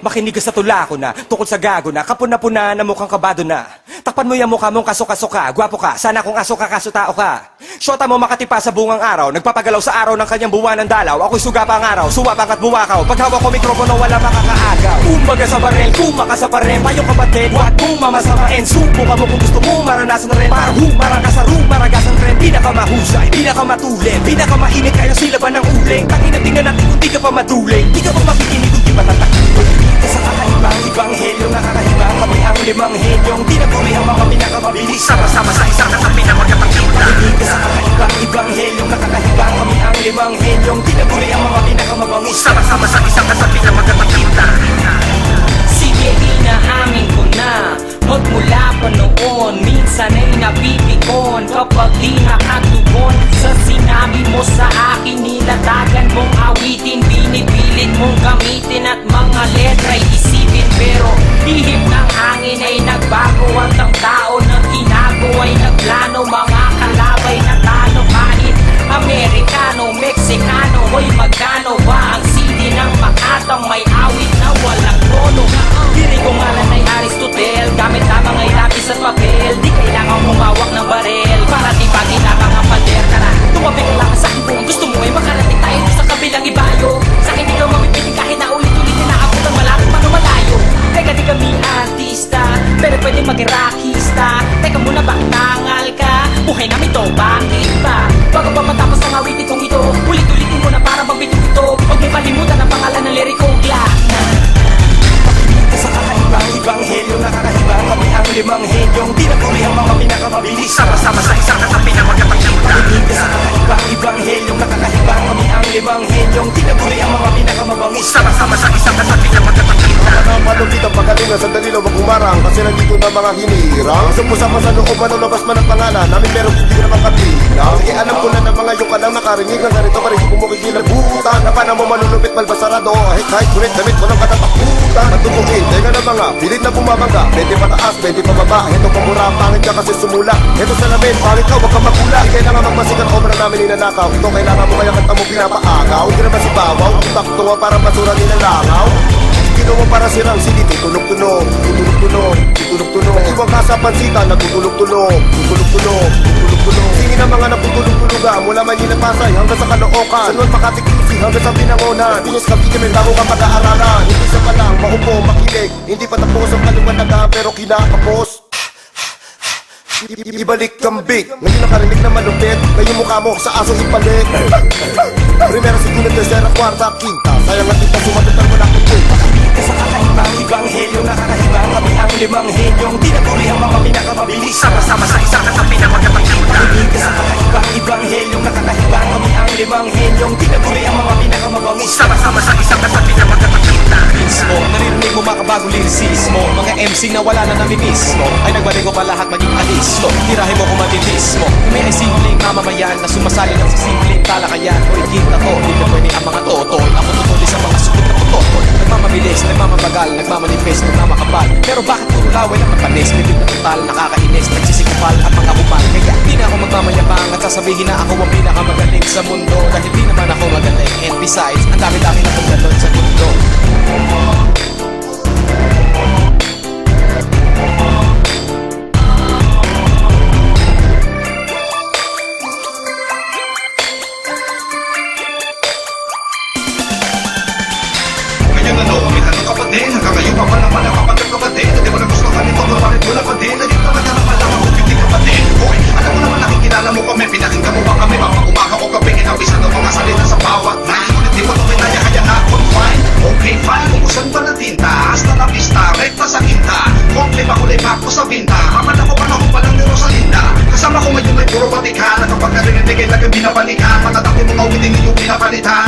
Makinig ka sa tula ko na, tukol sa gago na, kapuna-puna na mukhang kabado na. Takpan mo yung mukha mong kaso-kaso ka, gwapo ka, sana kung aso ka kaso tao ka. Shota mo makatipa sa bungang araw, nagpapagalaw sa araw ng kanyang buwan ng dalaw. Ako'y suga pa ang araw, suwapang at buwakaw, paghawak ko mikropono wala makakaagaw. Kumbaga sa barel, kumaka sa parel, payong kapatid, wag mong mamasamain. Subukan mo kung gusto mo, maranasan na rin. Para humarang ka sa room, maragasan rin. Pinakamahusay, pinakamatulin, pinakamainit kaya silaban ng uling. Tangina tingnan natin kung di ka pa maduling, di ka pa makikinig kung di pa tatakot. Sa kakaibang ibanghelyo, nakakahibang kami ang limang henyong tinaguri ang mga pinakamabilis. Sama-sama sa isang kasabi na magkapagkita. Sa kakaibang ibanghelyo, nakakahibang kami ang limang henyong tinaguri ang mga pinakamabangis. Sama-sama sa isang kasabi na magkapagkita. Sige, inaamin ko na magmula pa noon, minsan ay napipikon kapag di nakatugon sa sinabi mo sa akin. Nilatagan mong awitin, binipilit mong gamitin at mga letra'y isipin. Pero lihim ng hangin ay nagbago at ang tao na ginago ay nagplano. Mga kalabay na talo kahit Amerikano, Meksikano. Hoy, magkano ba ang CD ng Makatang may awit na walang tono? Diri ko ngalan ay Aristotel, gamit lamang ay lapis at papel. Di kailangan humawak ng barel para di pati lamang ang pader. Tara, tumabi ka lang sa akin kung gusto mo ay makarating tayo sa kabilang ibayo. Sa akin di ka mamipiling kahit na ulit-ulitin na ako ng malapit man o malayo. Teka, di kami artista, pero pwede mag-rockista. Teka muna, bakit nangal ka? Buhay namin to, bakit ba? Bago pa matapos ang awitin kong ito, ulit-ulitin mo na para magbitong ito. Huwag mong kalimutan ang pangalan ng liriko, Glock na. Sa kakaibang ibanghelyo, nakakahibang kami ang limang henyong tinaguri ang mga pinakamabilis. Sama-sama sa isang kasabi na magkapagkita. Sa kakaibang ibanghelyo, nakakahibang kami ang limang henyong tinaguri ang mga pinakamabangis. Sama-sama sa isang kasabi na magkapagkita. Malupit ang pagalingan, sandali lang wag umarang kasi nandito na mga hinirang. Sumpa sa loob, ano labas man ang pangalan namin pero hindi naman kabilang. Sige, alam ko na ng mga yung kalang nakarinig ng ganito pa rin kung mukikilang butan. Na paano mo malulupit malbasarado, kahit kulit damit mo ng katapakutan. Matutungin, teka na mga pilit na bumabangga, pwede pataas, pwede pababa. Ito pamura, pangit ka kasi sumula. Ito sa lamin, pangit ka, wag kang magula. Di kailangan magmasikat, obra namin ninanakaw. Ito kailangan mo kaya kanta mo pinapaagaw. Hindi naman si bawaw, taktuwa para basura nilalangaw. Ginawa para sirang silid, tutulog-tunog, tutulog-tunog, tutulog-tunog. Iwang ka sa pansitan, nagtutulog-tunog, tutulog-tunog, tutulog-tunog. Singin ang mga naputulog-tuloga, mula Manila Pasay hanggang sa Caloocan. San Juan Makati City hanggang sa Binangonan. Pinis ka bigyan, bago ka pag-aaralan. Hindi sa palang, maupo, makinig. Hindi pa tapos ang kaliwanaga, pero kinakapos. Ibalik kambig, ngayon nakarinig na malupit. Ngayon mukha mo sa aso ipalik. Primera, segunda, tercera, kwarta, quinta. Sayang at ito sumagot ang wala kong kwenta. Sa kakaibang ibanghelyo, nakakahibang kami ang limang henyong tinaguri ang mga pinakamabilis. Sama-sama sa isang kasabi na magkapagkita. Sa kakaibang ibanghelyo, nakakahibang kami ang limang henyong tinaguri ang mga pinakamabangis. Sama-sama sa isang kasabi na magkapagkita. Mismo, naririnig mo makabagong lirisismo. Mga MC na wala na namimismo ay nagbalik ko pa lahat maging alisto. Tirahin mo kung matitismo. Kami ay simpleng mamamayan na sumasali lang sa simpleng talakayan. O igit na to, di na pwede ang mga totoy. Ako tutuloy sa mga sugot na tutoy. Nagmamabilis, nagmamabagal, nagmamanifest, nagmamakapal. Pero bakit puro laway ang mapanis? Bibig na total, nakakainis, nagsisikapal ang mga umal. Kaya di na ako magmamayabang at sasabihin na ako ang pinakamagaling sa mundo. Dahil di naman ako magaling. And besides, ang dami-dami na kong galon sa mundo. Ngayon ano, may tanong ka pa din. Hanggang ngayon pa pala kapatid ka pa din. Hindi mo nagustuhan ito, bakit wala pa din? Naging naman na naman lang ako, hindi ka pa din. Hoy, alam mo naman nakikilala mo kami, pinakinggan mo ba kami? Mapag-umaga ko gabi, inabisan ng mga salita sa bawat night. Ngunit di mo ito pinaya, kaya na confine. Okay, fine, umusan pa na tinta. Hasta na pista, rekta sa kinta. Komple makulay ko sa binta. Kapag ako panahon pa lang ni Rosalinda. Kasama ko ngayon may puro batikhan. At kapag narinig ay lagang binabalikan. Matatapin mo kawitin yung pinapalitan.